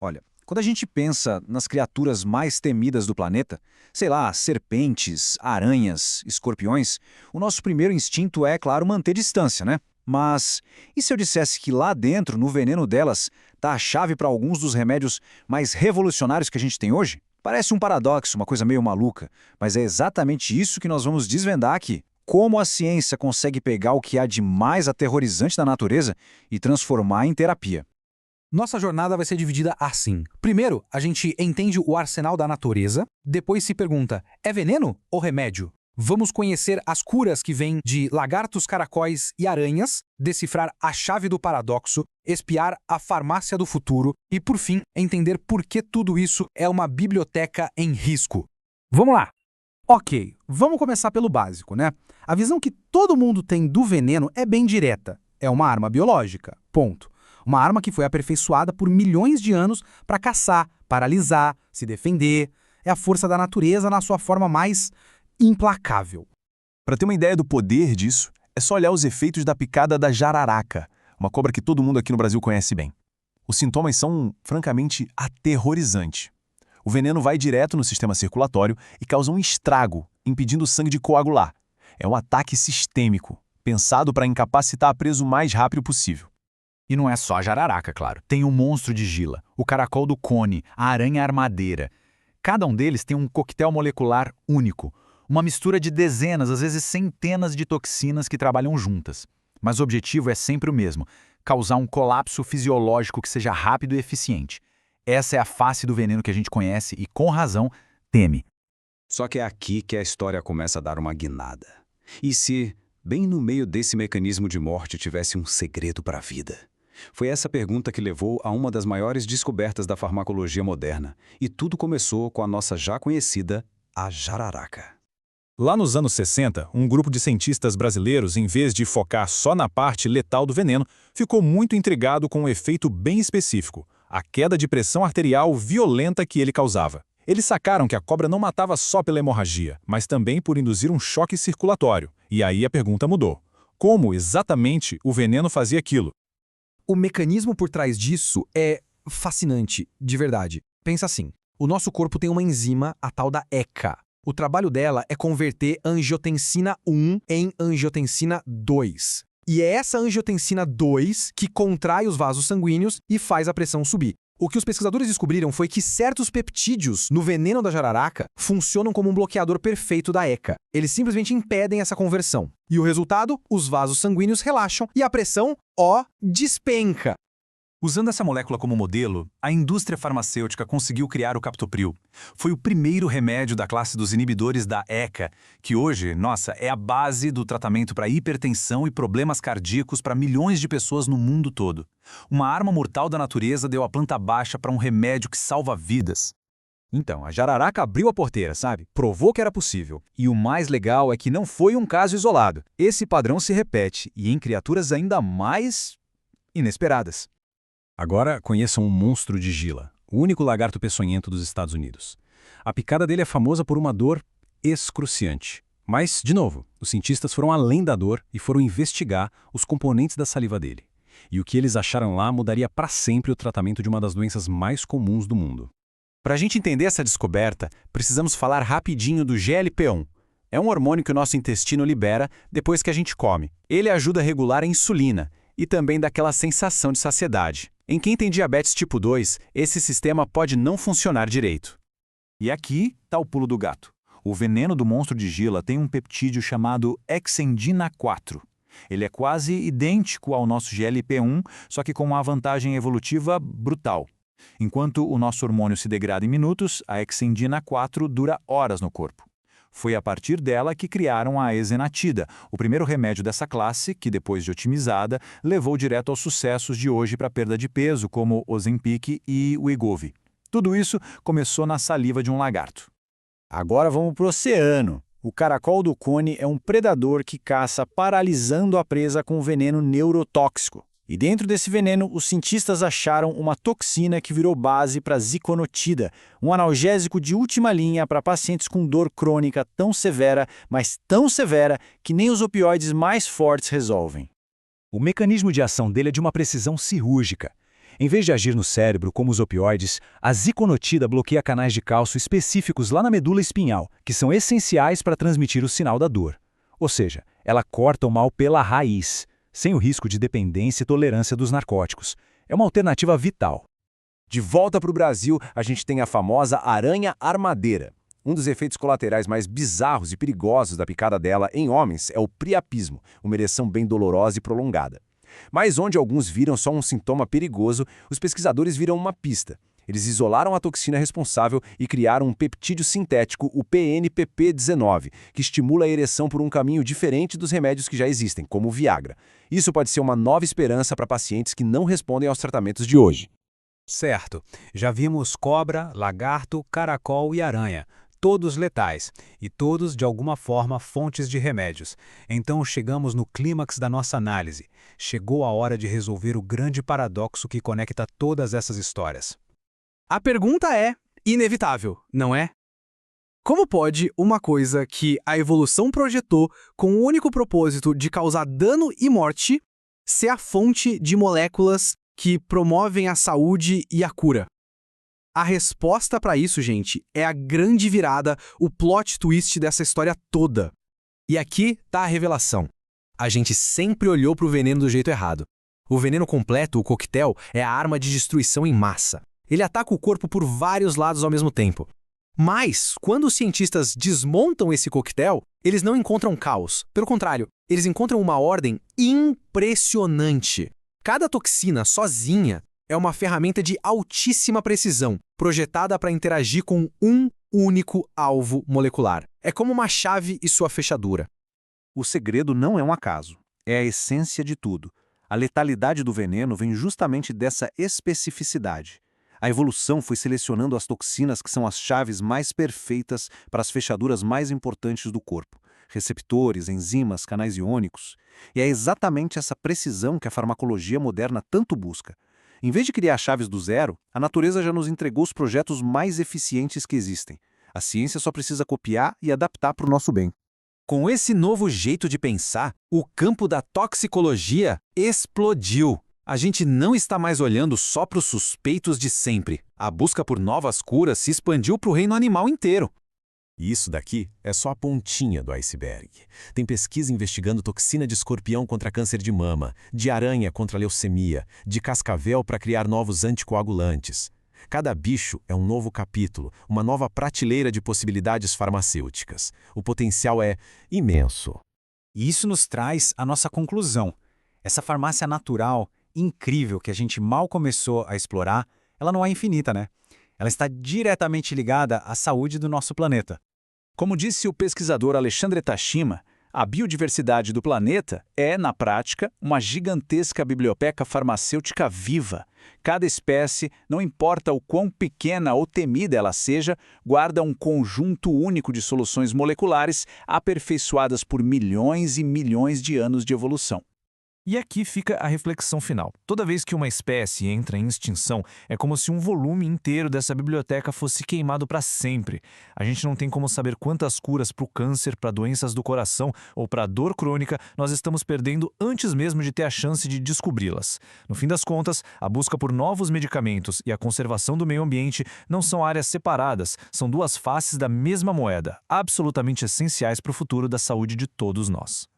Olha, quando a gente pensa nas criaturas mais temidas do planeta, sei lá, serpentes, aranhas, escorpiões, o nosso primeiro instinto é, claro, manter distância, né? Mas e se eu dissesse que lá dentro, no veneno delas, tá a chave para alguns dos remédios mais revolucionários que a gente tem hoje? Parece um paradoxo, uma coisa meio maluca, mas é exatamente isso que nós vamos desvendar aqui. Como a ciência consegue pegar o que há de mais aterrorizante da natureza e transformar em terapia. Nossa jornada vai ser dividida assim. Primeiro, a gente entende o arsenal da natureza, depois se pergunta, é veneno ou remédio? Vamos conhecer as curas que vêm de lagartos, caracóis e aranhas, decifrar a chave do paradoxo, espiar a farmácia do futuro e, por fim, entender por que tudo isso é uma biblioteca em risco. Vamos lá! Ok, vamos começar pelo básico, né? A visão que todo mundo tem do veneno é bem direta. É uma arma biológica, ponto. Uma arma que foi aperfeiçoada por milhões de anos para caçar, paralisar, se defender. É a força da natureza na sua forma mais implacável. Para ter uma ideia do poder disso, é só olhar os efeitos da picada da jararaca, uma cobra que todo mundo aqui no Brasil conhece bem. Os sintomas são, francamente, aterrorizantes. O veneno vai direto no sistema circulatório e causa um estrago, impedindo o sangue de coagular. É um ataque sistêmico, pensado para incapacitar a presa o mais rápido possível. E não é só a jararaca, claro. Tem o monstro de Gila, o caracol do cone, a aranha armadeira. Cada um deles tem um coquetel molecular único, uma mistura de dezenas, às vezes centenas de toxinas que trabalham juntas. Mas o objetivo é sempre o mesmo, causar um colapso fisiológico que seja rápido e eficiente. Essa é a face do veneno que a gente conhece e, com razão, teme. Só que é aqui que a história começa a dar uma guinada. E se, bem no meio desse mecanismo de morte, tivesse um segredo para a vida? Foi essa pergunta que levou a uma das maiores descobertas da farmacologia moderna. E tudo começou com a nossa já conhecida, a jararaca. Lá nos anos 60, um grupo de cientistas brasileiros, em vez de focar só na parte letal do veneno, ficou muito intrigado com um efeito bem específico, a queda de pressão arterial violenta que ele causava. Eles sacaram que a cobra não matava só pela hemorragia, mas também por induzir um choque circulatório. E aí a pergunta mudou. Como exatamente o veneno fazia aquilo? O mecanismo por trás disso é fascinante, de verdade. Pensa assim, o nosso corpo tem uma enzima, a tal da ECA. O trabalho dela é converter angiotensina 1 em angiotensina 2. E é essa angiotensina 2 que contrai os vasos sanguíneos e faz a pressão subir. O que os pesquisadores descobriram foi que certos peptídeos no veneno da jararaca funcionam como um bloqueador perfeito da ECA. Eles simplesmente impedem essa conversão. E o resultado? Os vasos sanguíneos relaxam e a pressão, despenca. Usando essa molécula como modelo, a indústria farmacêutica conseguiu criar o captopril. Foi o primeiro remédio da classe dos inibidores da ECA, que hoje, é a base do tratamento para hipertensão e problemas cardíacos para milhões de pessoas no mundo todo. Uma arma mortal da natureza deu a planta baixa para um remédio que salva vidas. Então, a jararaca abriu a porteira, sabe? Provou que era possível. E o mais legal é que não foi um caso isolado. Esse padrão se repete, e em criaturas ainda mais inesperadas. Agora conheçam o monstro de Gila, o único lagarto peçonhento dos Estados Unidos. A picada dele é famosa por uma dor excruciante. Mas, de novo, os cientistas foram além da dor e foram investigar os componentes da saliva dele. E o que eles acharam lá mudaria para sempre o tratamento de uma das doenças mais comuns do mundo. Para a gente entender essa descoberta, precisamos falar rapidinho do GLP-1. É um hormônio que o nosso intestino libera depois que a gente come. Ele ajuda a regular a insulina e também dá aquela sensação de saciedade. Em quem tem diabetes tipo 2, esse sistema pode não funcionar direito. E aqui está o pulo do gato. O veneno do monstro de Gila tem um peptídeo chamado hexendina 4. Ele é quase idêntico ao nosso GLP-1, só que com uma vantagem evolutiva brutal. Enquanto o nosso hormônio se degrada em minutos, a hexendina 4 dura horas no corpo. Foi a partir dela que criaram a ezenatida, o primeiro remédio dessa classe que, depois de otimizada, levou direto aos sucessos de hoje para perda de peso, como Ozempic e Wegovy. Tudo isso começou na saliva de um lagarto. Agora vamos para o oceano. O caracol do cone é um predador que caça paralisando a presa com veneno neurotóxico. E dentro desse veneno, os cientistas acharam uma toxina que virou base para ziconotida, um analgésico de última linha para pacientes com dor crônica tão severa, mas tão severa, que nem os opioides mais fortes resolvem. O mecanismo de ação dele é de uma precisão cirúrgica. Em vez de agir no cérebro como os opioides, a ziconotida bloqueia canais de cálcio específicos lá na medula espinhal, que são essenciais para transmitir o sinal da dor. Ou seja, ela corta o mal pela raiz, sem o risco de dependência e tolerância dos narcóticos. É uma alternativa vital. De volta para o Brasil, a gente tem a famosa aranha armadeira. Um dos efeitos colaterais mais bizarros e perigosos da picada dela em homens é o priapismo, uma ereção bem dolorosa e prolongada. Mas onde alguns viram só um sintoma perigoso, os pesquisadores viram uma pista. Eles isolaram a toxina responsável e criaram um peptídeo sintético, o PNPP19, que estimula a ereção por um caminho diferente dos remédios que já existem, como o Viagra. Isso pode ser uma nova esperança para pacientes que não respondem aos tratamentos de hoje. Certo. Já vimos cobra, lagarto, caracol e aranha. Todos letais, e todos, de alguma forma, fontes de remédios. Então chegamos no clímax da nossa análise. Chegou a hora de resolver o grande paradoxo que conecta todas essas histórias. A pergunta é inevitável, não é? Como pode uma coisa que a evolução projetou com o único propósito de causar dano e morte ser a fonte de moléculas que promovem a saúde e a cura? A resposta para isso, gente, é a grande virada, o plot twist dessa história toda. E aqui tá a revelação. A gente sempre olhou para o veneno do jeito errado. O veneno completo, o coquetel, é a arma de destruição em massa. Ele ataca o corpo por vários lados ao mesmo tempo. Mas, quando os cientistas desmontam esse coquetel, eles não encontram caos. Pelo contrário, eles encontram uma ordem impressionante. Cada toxina, sozinha, é uma ferramenta de altíssima precisão, projetada para interagir com um único alvo molecular. É como uma chave e sua fechadura. O segredo não é um acaso, é a essência de tudo. A letalidade do veneno vem justamente dessa especificidade. A evolução foi selecionando as toxinas que são as chaves mais perfeitas para as fechaduras mais importantes do corpo. Receptores, enzimas, canais iônicos. E é exatamente essa precisão que a farmacologia moderna tanto busca. Em vez de criar chaves do zero, a natureza já nos entregou os projetos mais eficientes que existem. A ciência só precisa copiar e adaptar para o nosso bem. Com esse novo jeito de pensar, o campo da toxicologia explodiu. A gente não está mais olhando só para os suspeitos de sempre. A busca por novas curas se expandiu para o reino animal inteiro. E isso daqui é só a pontinha do iceberg. Tem pesquisa investigando toxina de escorpião contra câncer de mama, de aranha contra leucemia, de cascavel para criar novos anticoagulantes. Cada bicho é um novo capítulo, uma nova prateleira de possibilidades farmacêuticas. O potencial é imenso. E isso nos traz a nossa conclusão. Essa farmácia natural, incrível, que a gente mal começou a explorar, ela não é infinita, né? Ela está diretamente ligada à saúde do nosso planeta. Como disse o pesquisador Alexandre Tashima, a biodiversidade do planeta é, na prática, uma gigantesca biblioteca farmacêutica viva. Cada espécie, não importa o quão pequena ou temida ela seja, guarda um conjunto único de soluções moleculares aperfeiçoadas por milhões e milhões de anos de evolução. E aqui fica a reflexão final. Toda vez que uma espécie entra em extinção, é como se um volume inteiro dessa biblioteca fosse queimado para sempre. A gente não tem como saber quantas curas para o câncer, para doenças do coração ou para a dor crônica nós estamos perdendo antes mesmo de ter a chance de descobri-las. No fim das contas, a busca por novos medicamentos e a conservação do meio ambiente não são áreas separadas, são duas faces da mesma moeda, absolutamente essenciais para o futuro da saúde de todos nós.